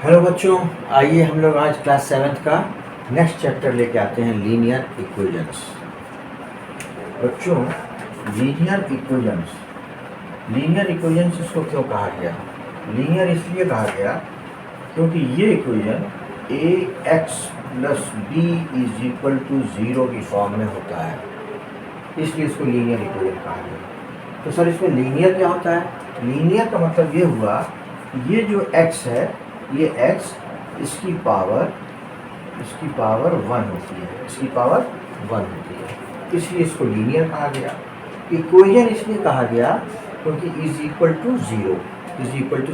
Hello बच्चों, आइए हम लोग आज क्लास 7th का नेक्स्ट चैप्टर लेके आते हैं, लीनियर इक्वेशंस। बच्चों, लीनियर इक्वेशंस इसको क्यों कहा गया? लीनियर इसलिए कहा गया क्योंकि ये equation ax plus b is equal to 0 की फॉर्म में होता है, इसलिए इसको लीनियर इक्वेशन कहा गया। तो सर, इसमें लीनियर क्या होता है? लीनियर का मतलब ये हुआ, ये जो x है, ये x इसकी पावर 1 होती है, इसकी पावर 1 होती है, इसलिए इसको लीनियर कहा गया। इक्वेशन इसलिए कहा गया क्योंकि इज इक्वल टू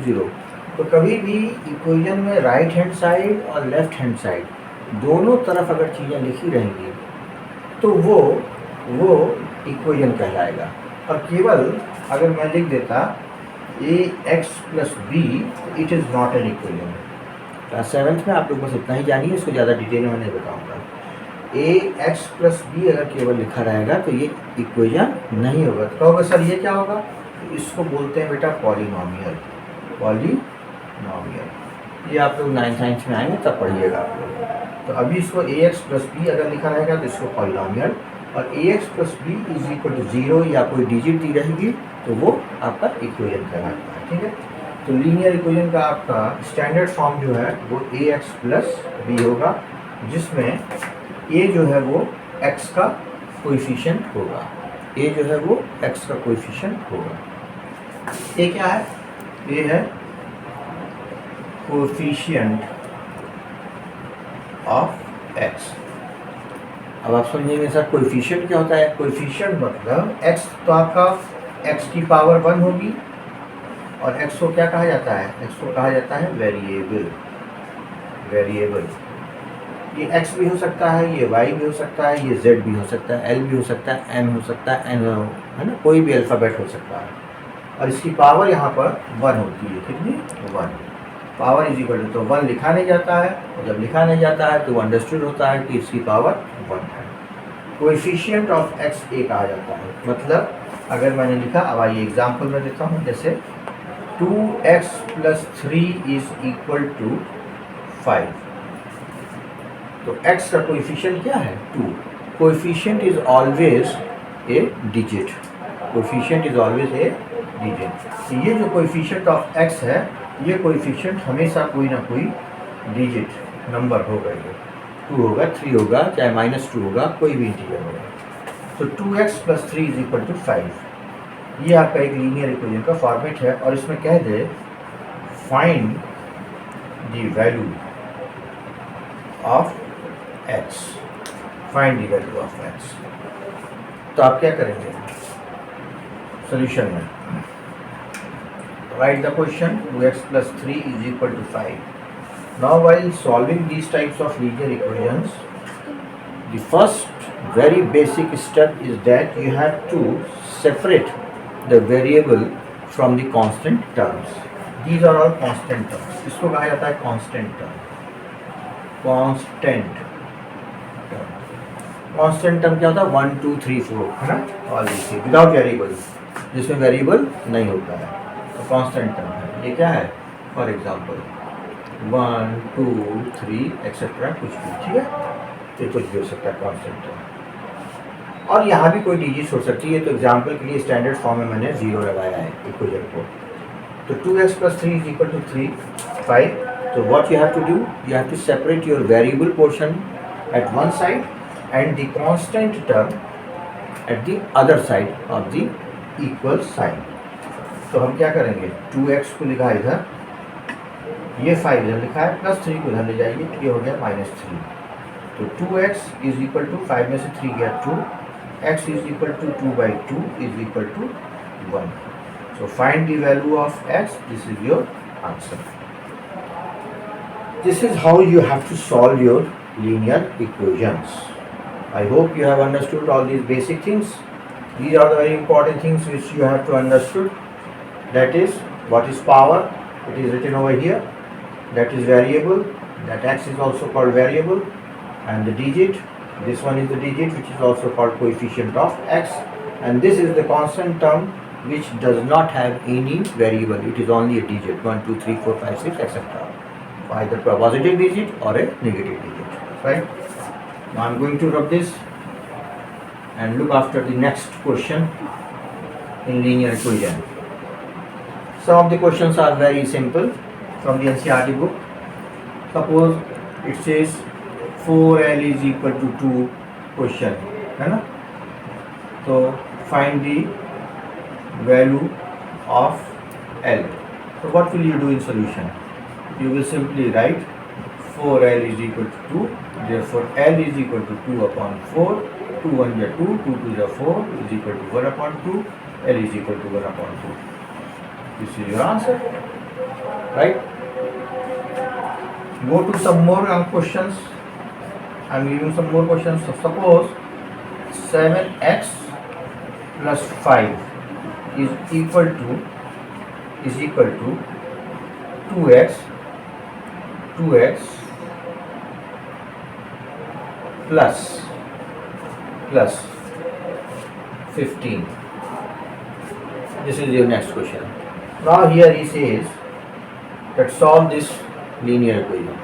ज़ीरो। तो कभी भी इक्वेशन में राइट हैंड साइड और लेफ्ट हैंड साइड दोनों तरफ अगर चीज़ें लिखी रहेंगी तो वो इक्वेशन कहलाएगा। और केवल अगर मैं लिख देता ax plus b, it is not an equation. Class 7th में आप लोग बस इतना ही जानिए, इसको ज़्यादा डिटेल में नहीं बताऊँगा। ax प्लस बी अगर केवल लिखा रहेगा तो ये इक्वेशन नहीं होगा। तो कहोगे सर ये क्या होगा? तो इसको बोलते हैं बेटा पॉलिनॉमियल। ये आप लोग 9th साइंस में आएंगे तब पढ़िएगा आप लोग। तो अभी इसको ax प्लस बी अगर लिखा रहेगा तो इसको पॉलिनॉमियल, और ax plus b is equal to 0 या कोई डिजिट दी रहेगी तो वो आपका इक्वेशन कहलाता है। ठीक है, तो लीनियर इक्वेशन का आपका स्टैंडर्ड फॉर्म जो है वो ax प्लस बी होगा, जिसमें a जो है वो x का कोएफिशिएंट होगा। a जो है वो x का कोएफिशिएंट होगा। a क्या है? a है कोएफिशिएंट ऑफ x। अब आप समझेंगे सर कोएफिशिएंट क्या होता है? कोएफिशिएंट मतलब x, तो आपका x की पावर 1 होगी, और x को क्या कहा जाता है? x को कहा जाता है वेरिएबल। ये x भी हो सकता है, ये y भी हो सकता है, ये z भी हो सकता है, l भी हो सकता है, m हो सकता है, n है ना, कोई भी अल्फ़ाबेट हो सकता है। और इसकी पावर यहाँ पर 1 होती है। कितनी? 1। पावर इज इक्वल टू, तो 1 लिखा नहीं जाता है, और जब लिखा नहीं जाता है तो अंडरस्टूड होता है कि इसकी पावर 1 है। कोएफिशिएंट ऑफ x a कहा जाता है। मतलब अगर मैंने लिखा, अब आइए एग्जाम्पल में देता हूँ, जैसे 2x plus 3 is equal to 5। तो x का कोएफिशिएंट क्या है? 2। Coefficient is always a digit. तो ये जो कोएफिशिएंट ऑफ x है, ये कोएफिशिएंट हमेशा कोई ना कोई डिजिट नंबर होगा। ये 2 होगा, 3 होगा, चाहे -2 होगा, कोई भी इंटीजर होगा। तो 2x plus 3 is equal to 5। ये आपका एक लीनियर इक्वेशन का फॉर्मेट है, और इसमें कह they find the value of x। तो आप क्या करेंगे सॉल्यूशन में? Write the question, 2x plus 3 is equal to 5. Now while solving these types of linear equations, the first very basic step is that you have to separate the variable from the constant terms. These are all constant terms. इसको कहा जाता है constant term. Constant term क्या होता है? 1, 2, 3, 4 है ना, all these things without variable, जिसमें वेरिएबल नहीं होता है तो कांस्टेंट टर्म है। ये क्या है? फॉर एग्जांपल 1, 2, 3 एक्सेट्रा, कुछ भी। ठीक है, ये कुछ भी हो सकता है कांस्टेंट टर्म, और यहाँ भी कोई डिजिट हो सकती है। तो एग्जांपल के लिए स्टैंडर्ड फॉर्म में मैंने 0 लगाया है इक्वेशन को। तो 2x plus 3 is equal to 5। तो what you have to do, you have to separate your variable portion at one side and the constant term at the other side of the equal sign. तो हम क्या करेंगे? 2x को लिखा है इधर, ये 5 इधर लिखा है, प्लस 3 को इधर ले जाइए, ये हो गया -3। तो 2x इज इक्वल टू 5 में से 3 गया 2, x is equal to 2/2 is equal to 1। So find the value of x, this is your answer. This is how you have to solve your linear equations. I hope you have understood all these basic things. These are the very important things which you have to understood. That is, what is power? It is written over here. That is variable. That x is also called variable. And the digit, this one is the digit which is also called coefficient of x. And this is the constant term which does not have any variable. It is only a digit, 1, 2, 3, 4, 5, 6, etc. either a positive digit or a negative digit, right? Now I'm going to rub this and look after the next question in linear equation. Some of the questions are very simple from the NCERT book. Suppose it says 4L is equal to 2 question, है ना? So find the value of L. So what will you do in solution? You will simply write 4L is equal to 2. Therefore L is equal to 2 upon 4. 2 1 is 2, 2 2 is 4 is equal to 1 upon 2. L is equal to 1 upon 2. This is your answer, right? Go to some more questions. I am giving some more questions. So suppose 7x plus 5 is equal to 2x plus 15. This is your next question. Now here he says that solve this linear equation.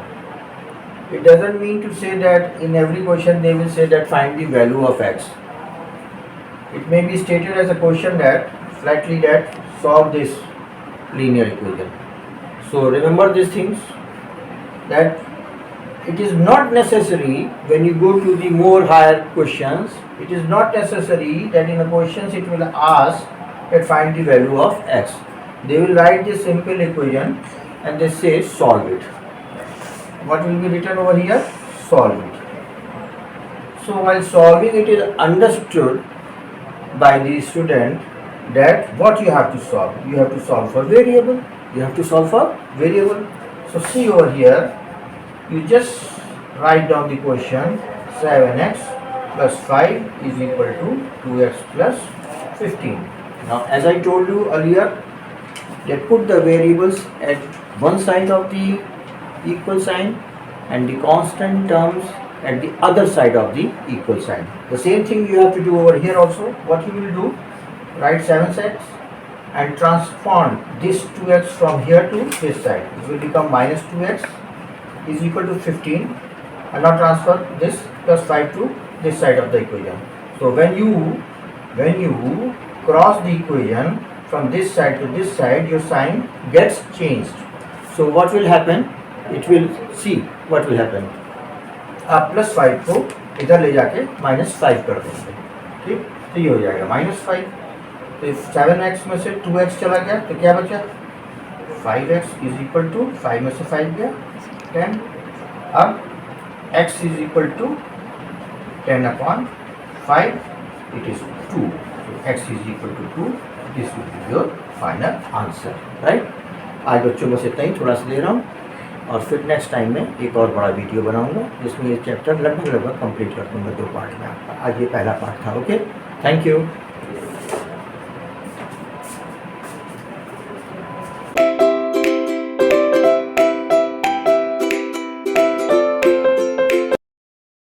It doesn't mean to say that in every question they will say that find the value of x. It may be stated as a question that flatly that solve this linear equation. So remember these things, that it is not necessary when you go to the more higher questions, it is not necessary that in the questions it will ask that find the value of x. They will write this simple equation and they say solve it. What will be written over here? Solve it. So while solving it is understood by the student that what you have to solve. You have to solve for variable. So see over here, you just write down the question 7x plus 5 is equal to 2x plus 15. Now as I told you earlier, they put the variables at one side of the equal sign and the constant terms at the other side of the equal sign. The same thing you have to do over here also. What you will do, write 7x and transform this 2x from here to this side. It will become minus 2x is equal to 15, and now transfer this plus 5 to this side of the equation. So when you cross the equation from this side to this side, your sign gets changed. So what will happen? It will see what will happen. आप plus 5 को इधर ले जाके minus 5 कर देंगे, ठीक? तो ये हो जाएगा माइनस 5. तो 7x में से 2x चला गया तो क्या बचा? 5x इज इक्वल टू 5 में से 5 गया 10. अब x is equal to 10 upon 5, it is 2. So x is equal to 2. This will be your final answer, right? आज बच्चों बस इतना ही, थोड़ा सा दे रहा हूँ और फिर नेक्स्ट टाइम में एक और बड़ा वीडियो बनाऊंगा जिसमें ये चैप्टर लगभग कंप्लीट कर दूंगा 2 पार्ट में आपका. आज ये पहला पार्ट था. Okay, thank you.